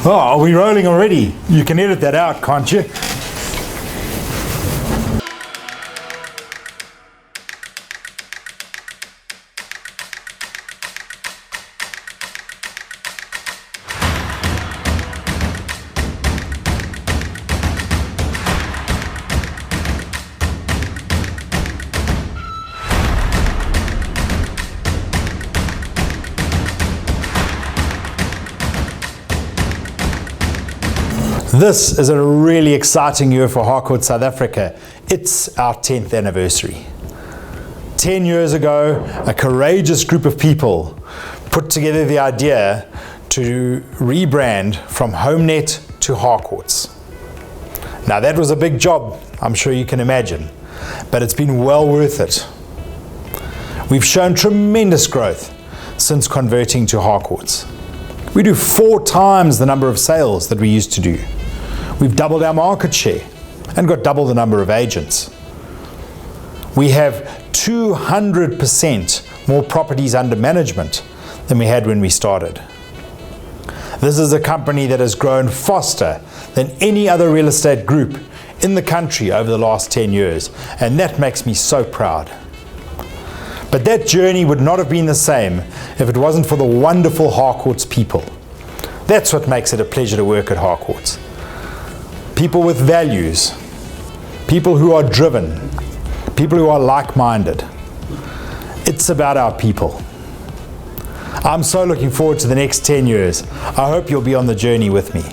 Oh, are we rolling already? You can edit that out, can't you? This is a really exciting year for Harcourts South Africa. It's our 10th anniversary. 10 years ago, a courageous group of people put together the idea to rebrand from HomeNet to Harcourts. Now that was a big job, I'm sure you can imagine, but it's been well worth it. We've shown tremendous growth since converting to Harcourts. We do 4 times the number of sales that we used to do. We've doubled our market share and got double the number of agents. We have 200% more properties under management than we had when we started. This is a company that has grown faster than any other real estate group in the country over the last 10 years, and that makes me so proud. But that journey would not have been the same if it wasn't for the wonderful Harcourts people. That's what makes it a pleasure to work at Harcourts. People with values, people who are driven, people who are like-minded. It's about our people. I'm so looking forward to the next 10 years. I hope you'll be on the journey with me.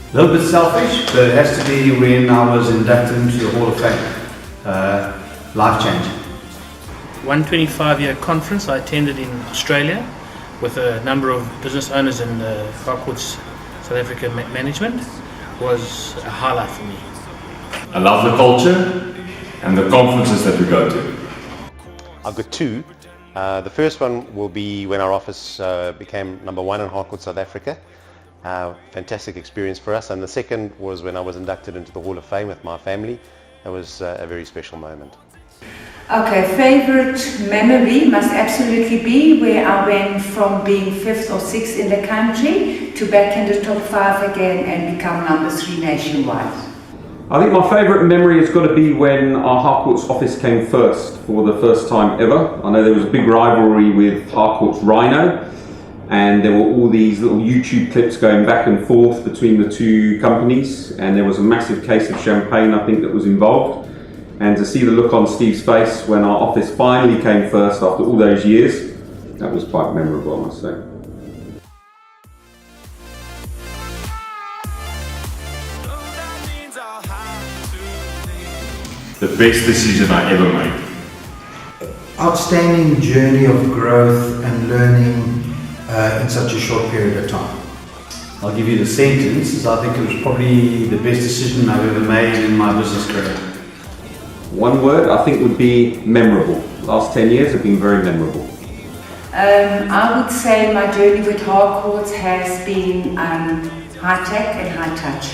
A little bit selfish, but it has to be when I was inducted into the Hall of Fame. Life-changing. 125-year conference I attended in Australia with a number of business owners in Harcourts South Africa management was a highlight for me. I love the culture and the conferences that we go to. I've got 2. The first one will be when our office became #1 in Harcourts South Africa. Fantastic experience for us, and the second was when I was inducted into the Hall of Fame with my family. It was a very special moment. Okay, favorite memory must absolutely be where I went from being 5th or 6th in the country to back in the top 5 again and become #3 nationwide. I think my favourite memory has got to be when our Harcourts office came first for the first time ever. I know there was a big rivalry with Harcourts Rhino, and there were all these little YouTube clips going back and forth between the two companies, and there was a massive case of champagne, I think, that was involved. And to see the look on Steve's face when our office finally came first after all those years, that was quite memorable, I must say. The best decision I ever made. Outstanding journey of growth and learning in such a short period of time. I'll give you the sentence. I think it was probably the best decision I've ever made in my business career. One word I think would be memorable. The last 10 years have been very memorable. I would say my journey with Harcourts has been high tech and high touch.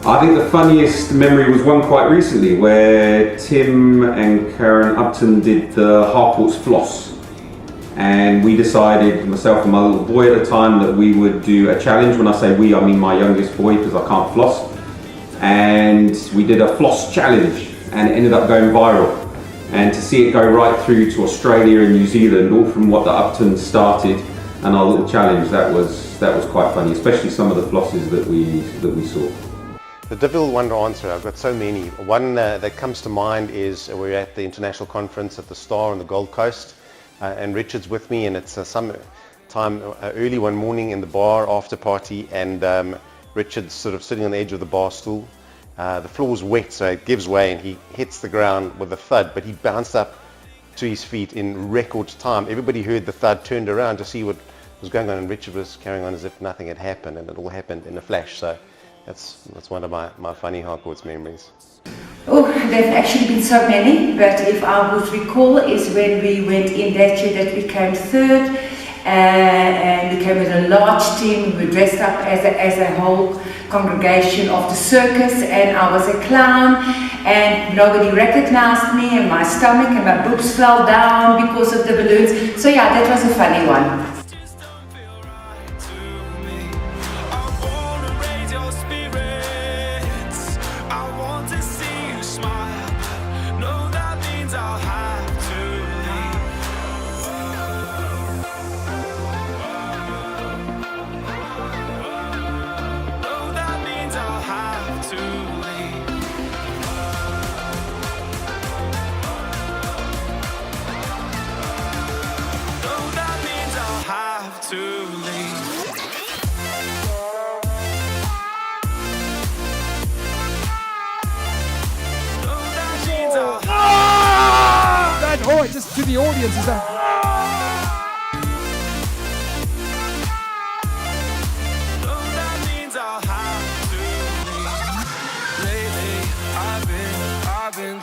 I think the funniest memory was one quite recently where Tim and Karen Upton did the Harcourts floss, and we decided, myself and my little boy at the time, that we would do a challenge. When I say we, I mean my youngest boy, because I can't floss, and we did a floss challenge and it ended up going viral. And to see it go right through to Australia and New Zealand, all from what the Uptons started and our little challenge, that was quite funny, especially some of the flosses that we saw. The difficult one to answer, I've got so many. One that comes to mind is we're at the international conference at the Star on the Gold Coast, and Richard's with me, and it's time early one morning in the bar after party, and Richard's sort of sitting on the edge of the bar stool. The floor's wet, so it gives way, and he hits the ground with a thud, but he bounced up to his feet in record time. Everybody heard the thud, turned around to see what was going on, and Richard was carrying on as if nothing had happened, and it all happened in a flash. So that's one of my funny Harcourts memories. Oh, there have actually been so many, but if I would recall is when we went in that year that we came third, and we came with a large team. We were dressed up as a whole congregation of the circus, and I was a clown, and nobody recognized me, and my stomach and my boobs fell down because of the balloons. So yeah, that was a funny one. Oh, just to the audience, is that? Lately, I've been